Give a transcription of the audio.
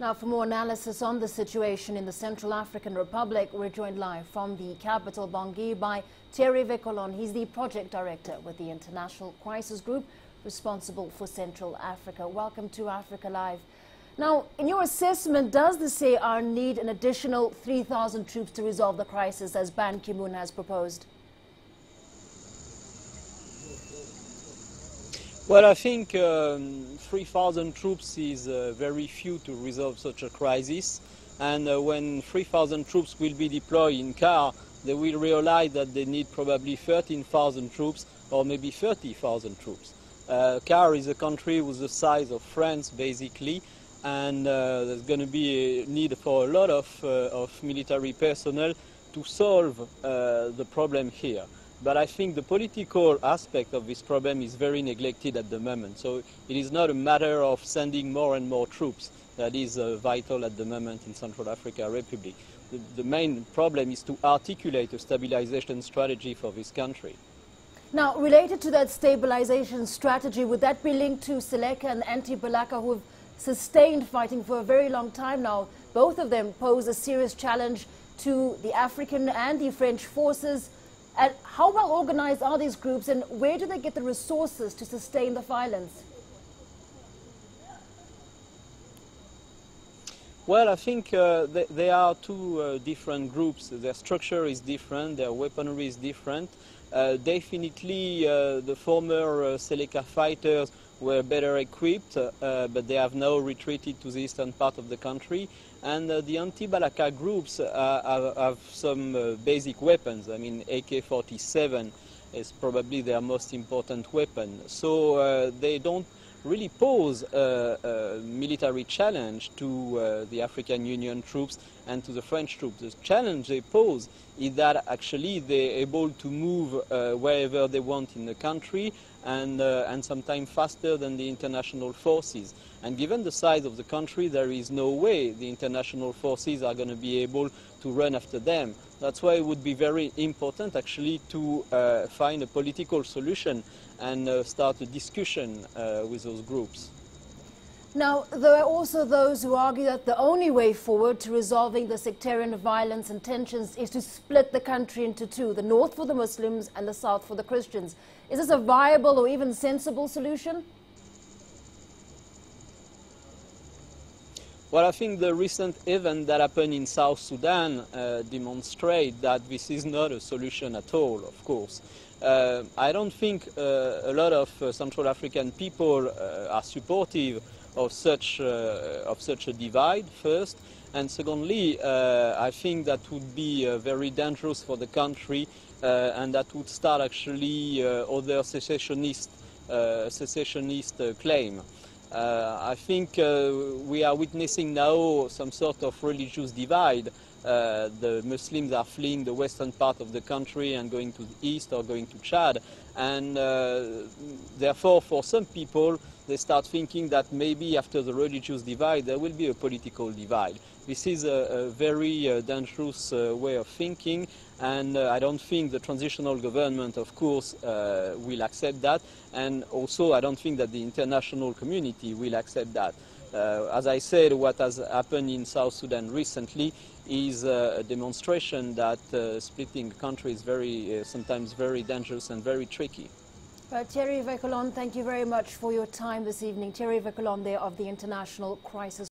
Now, for more analysis on the situation in the Central African Republic, we're joined live from the capital, Bangui, by Thierry Vircoulon. He's the project director with the International Crisis Group, responsible for Central Africa. Welcome to Africa Live. Now, in your assessment, does the C.A.R need an additional 3,000 troops to resolve the crisis, as Ban Ki-moon has proposed? Well, I think 3,000 troops is very few to resolve such a crisis. And when 3,000 troops will be deployed in C.A.R, they will realize that they need probably 13,000 troops or maybe 30,000 troops. C.A.R is a country with the size of France, basically, and there's going to be a need for a lot of military personnel to solve the problem here. But I think the political aspect of this problem is very neglected at the moment. So it is not a matter of sending more and more troops that is vital at the moment in Central African Republic. The main problem is to articulate a stabilization strategy for this country. Now, related to that stabilization strategy, would that be linked to Seleka and anti-Balaka, who have sustained fighting for a very long time now? Both of them pose a serious challenge to the African and the French forces. And how well organized are these groups, and where do they get the resources to sustain the violence? Well, I think they are two different groups. Their structure is different, their weaponry is different. Definitely the former Seleka fighters were better equipped, but they have now retreated to the eastern part of the country. And the anti-Balaka groups have some basic weapons. I mean, AK-47 is probably their most important weapon. So they don't really pose a military challenge to the African Union troops and to the French troops. The challenge they pose is that actually they're able to move wherever they want in the country and sometimes faster than the international forces. And given the size of the country, there is no way the international forces are going to be able to run after them. That's why it would be very important actually to find a political solution and start a discussion with those groups. Now, there are also those who argue that the only way forward to resolving the sectarian violence and tensions is to split the country into two, the north for the Muslims and the south for the Christians. Is this a viable or even sensible solution? Well, I think the recent event that happened in South Sudan demonstrate that this is not a solution at all, of course. I don't think a lot of Central African people are supportive of such a divide, first. And secondly, I think that would be very dangerous for the country and that would start actually other secessionist claim. I think we are witnessing now some sort of religious divide. The Muslims are fleeing the western part of the country and going to the east or going to Chad. And therefore, for some people, they start thinking that maybe after the religious divide, there will be a political divide. This is a very dangerous way of thinking, and I don't think the transitional government, of course, will accept that. And also, I don't think that the international community will accept that. As I said, what has happened in South Sudan recently is a demonstration that splitting the country is sometimes very dangerous and very tricky. Thierry Vircoulon, thank you very much for your time this evening. Thierry Vircoulon there of the International Crisis